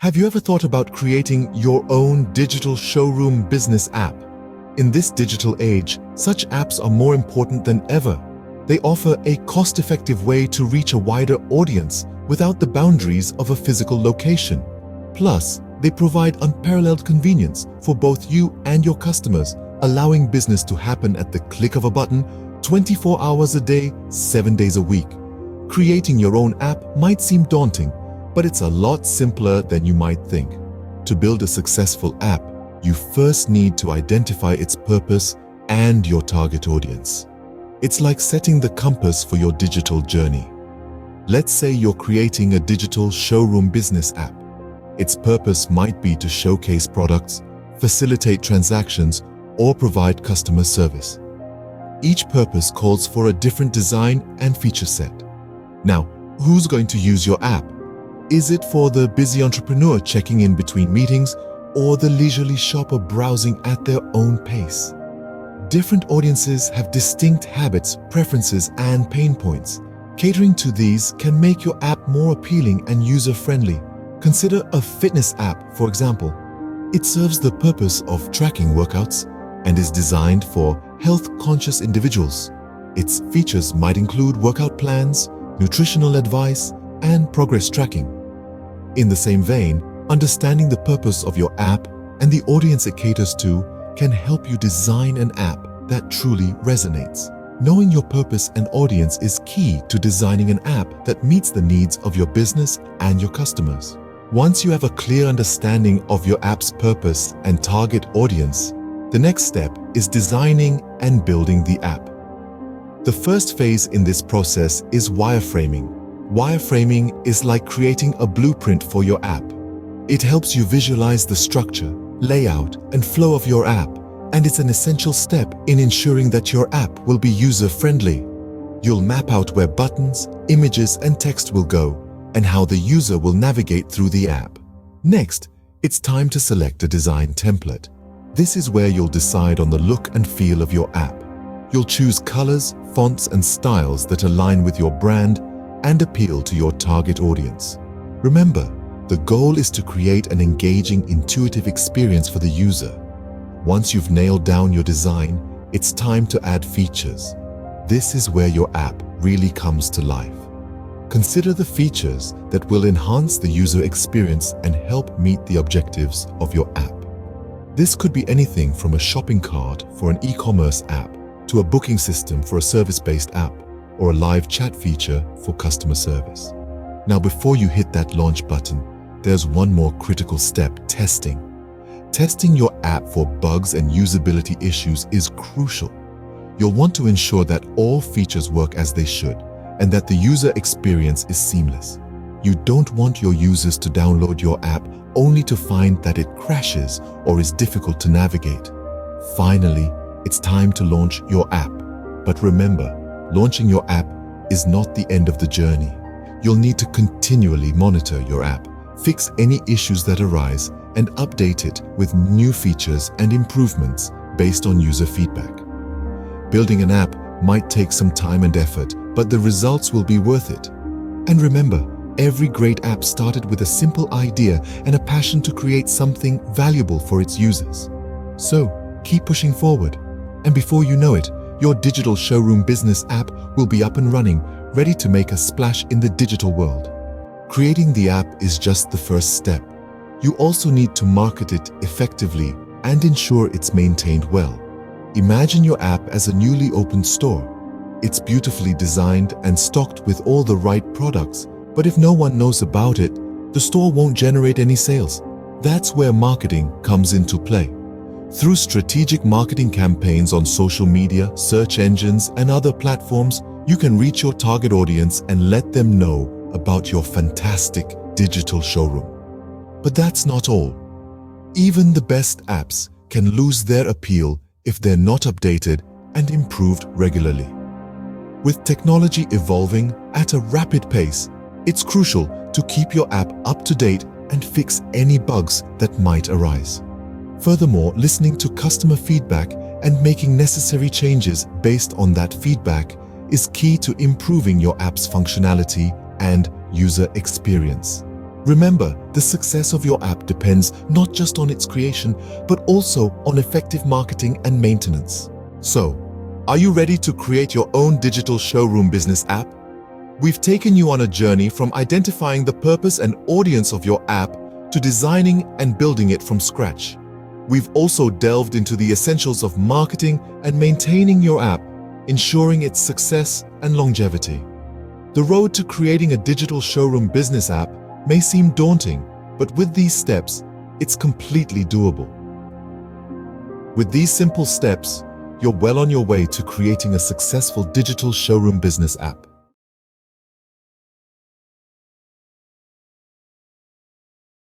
Have you ever thought about creating your own digital showroom business app? In this digital age, such apps are more important than ever. They offer a cost-effective way to reach a wider audience without the boundaries of a physical location. Plus, they provide unparalleled convenience for both you and your customers, allowing business to happen at the click of a button, 24 hours a day, 7 days a week. Creating your own app might seem daunting, but it's a lot simpler than you might think. To build a successful app, you first need to identify its purpose and your target audience. It's like setting the compass for your digital journey. Let's say you're creating a digital showroom business app. Its purpose might be to showcase products, facilitate transactions, or provide customer service. Each purpose calls for a different design and feature set. Now, who's going to use your app? Is it for the busy entrepreneur checking in between meetings or the leisurely shopper browsing at their own pace? Different audiences have distinct habits, preferences, and pain points. Catering to these can make your app more appealing and user-friendly. Consider a fitness app, for example. It serves the purpose of tracking workouts and is designed for health-conscious individuals. Its features might include workout plans, nutritional advice, and progress tracking. In the same vein, understanding the purpose of your app and the audience it caters to can help you design an app that truly resonates. Knowing your purpose and audience is key to designing an app that meets the needs of your business and your customers. Once you have a clear understanding of your app's purpose and target audience, the next step is designing and building the app. The first phase in this process is wireframing. Wireframing is like creating a blueprint for your app. It helps you visualize the structure, layout, and flow of your app, and it's an essential step in ensuring that your app will be user-friendly. You'll map out where buttons, images, and text will go, and how the user will navigate through the app. Next, it's time to select a design template. This is where you'll decide on the look and feel of your app. You'll choose colors, fonts, and styles that align with your brand and appeal to your target audience. Remember, the goal is to create an engaging, intuitive experience for the user. Once you've nailed down your design, it's time to add features. This is where your app really comes to life. Consider the features that will enhance the user experience and help meet the objectives of your app. This could be anything from a shopping cart for an e-commerce app to a booking system for a service-based app, or a live chat feature for customer service. Now, before you hit that launch button, there's one more critical step: testing. Testing your app for bugs and usability issues is crucial. You'll want to ensure that all features work as they should and that the user experience is seamless. You don't want your users to download your app only to find that it crashes or is difficult to navigate. Finally, it's time to launch your app. But remember, launching your app is not the end of the journey. You'll need to continually monitor your app, fix any issues that arise, and update it with new features and improvements based on user feedback. Building an app might take some time and effort, but the results will be worth it. And remember, every great app started with a simple idea and a passion to create something valuable for its users. So, keep pushing forward. And before you know it, your digital showroom business app will be up and running, ready to make a splash in the digital world. Creating the app is just the first step. You also need to market it effectively and ensure it's maintained well. Imagine your app as a newly opened store. It's beautifully designed and stocked with all the right products, but if no one knows about it, the store won't generate any sales. That's where marketing comes into play. Through strategic marketing campaigns on social media, search engines, and other platforms, you can reach your target audience and let them know about your fantastic digital showroom. But that's not all. Even the best apps can lose their appeal if they're not updated and improved regularly. With technology evolving at a rapid pace, it's crucial to keep your app up to date and fix any bugs that might arise. Furthermore, listening to customer feedback and making necessary changes based on that feedback is key to improving your app's functionality and user experience. Remember, the success of your app depends not just on its creation, but also on effective marketing and maintenance. So, are you ready to create your own digital showroom business app? We've taken you on a journey from identifying the purpose and audience of your app to designing and building it from scratch. We've also delved into the essentials of marketing and maintaining your app, ensuring its success and longevity. The road to creating a digital showroom business app may seem daunting, but with these steps, it's completely doable. With these simple steps, you're well on your way to creating a successful digital showroom business app.